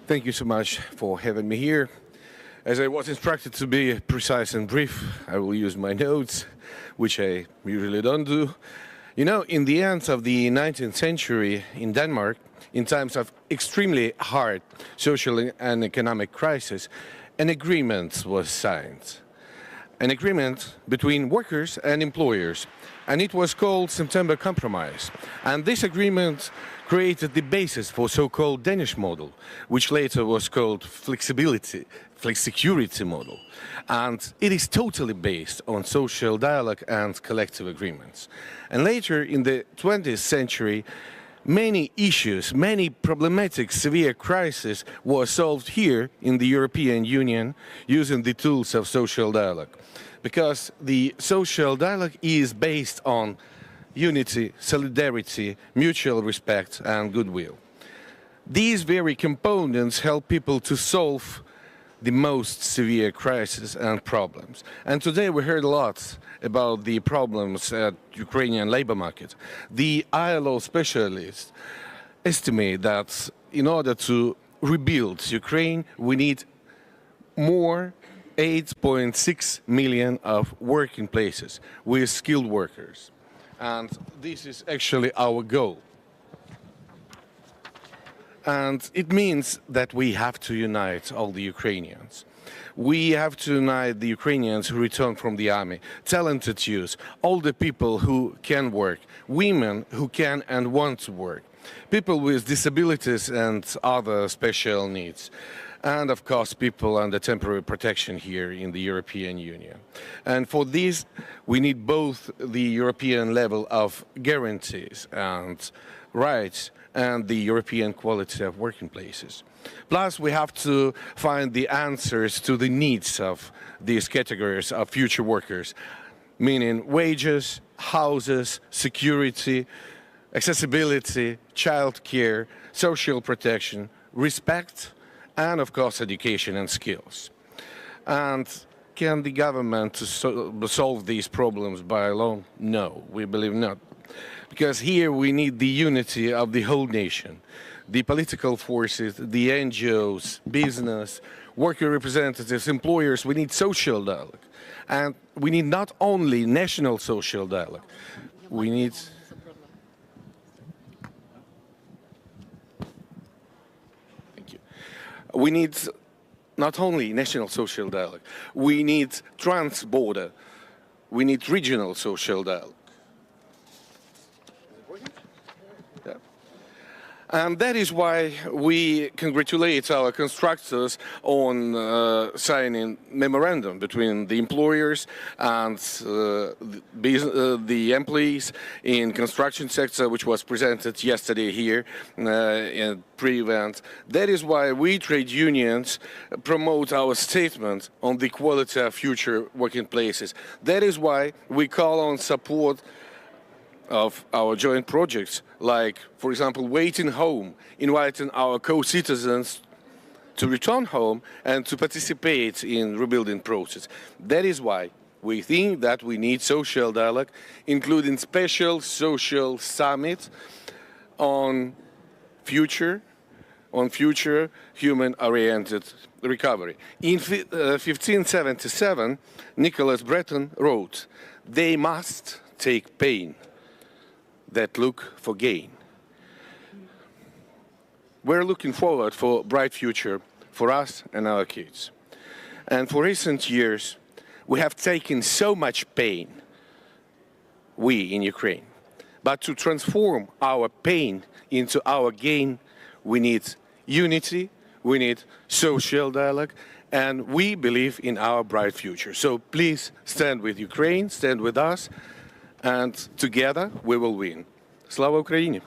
Thank you so much for having me here. As I was instructed to be precise and brief, I will use my notes, which I usually don't do. You know, in the end of the 19th century in Denmark, in times of extremely hard social and economic crisis, an agreement was signed. An agreement between workers and employers, and it was called September Compromise. And this agreement created the basis for so-called Danish model, which later was called flexicurity model. And it is totally based on social dialogue and collective agreements. And later in the 20th century, many issues, many problematic severe crises were solved here in the European Union using the tools of social dialogue. Because the social dialogue is based on unity, solidarity, mutual respect and goodwill. These very components help people to solve the most severe crises and problems. And today we heard a lot about the problems at Ukrainian labor market. The ILO specialists estimate that in order to rebuild Ukraine, we need more 8.6 million of working places with skilled workers. And this is actually our goal. And it means that we have to unite all the Ukrainians. We have to unite the Ukrainians who return from the army, talented youth, all the people who can work, women who can and want to work, people with disabilities and other special needs, and of course people under temporary protection here in the European Union. And for this we need both the European level of guarantees and rights and the European quality of working places. Plus, we have to find the answers to the needs of these categories of future workers, meaning wages, houses, security, accessibility, childcare, social protection, respect, and of course education and skills. And can the government solve these problems by alone? No, we believe not. Because here we need the unity of the whole nation. The political forces, the NGOs, business, worker representatives, employers, we need social dialogue. And we need not only national social dialogue, we need... Thank you. We need not only national social dialogue, we need trans-border, we need regional social dialogue. And that is why we congratulate our constructors on signing memorandum between the employers and the employees in construction sector, which was presented yesterday here in pre-event. That is why we trade unions promote our statement on the quality of future working places. That is why we call on support of our joint projects, like, for example, Waiting Home, inviting our co-citizens to return home and to participate in rebuilding process. That is why we think that we need social dialogue, including special social summit on future human-oriented recovery. In 1577, Nicholas Breton wrote, "They must take pain that look for gain." We're looking forward for a bright future for us and our kids. And for recent years, we have taken so much pain, we in Ukraine. But to transform our pain into our gain, we need unity, we need social dialogue, and we believe in our bright future. So please stand with Ukraine, stand with us, and together we will win. Slava Ukraini!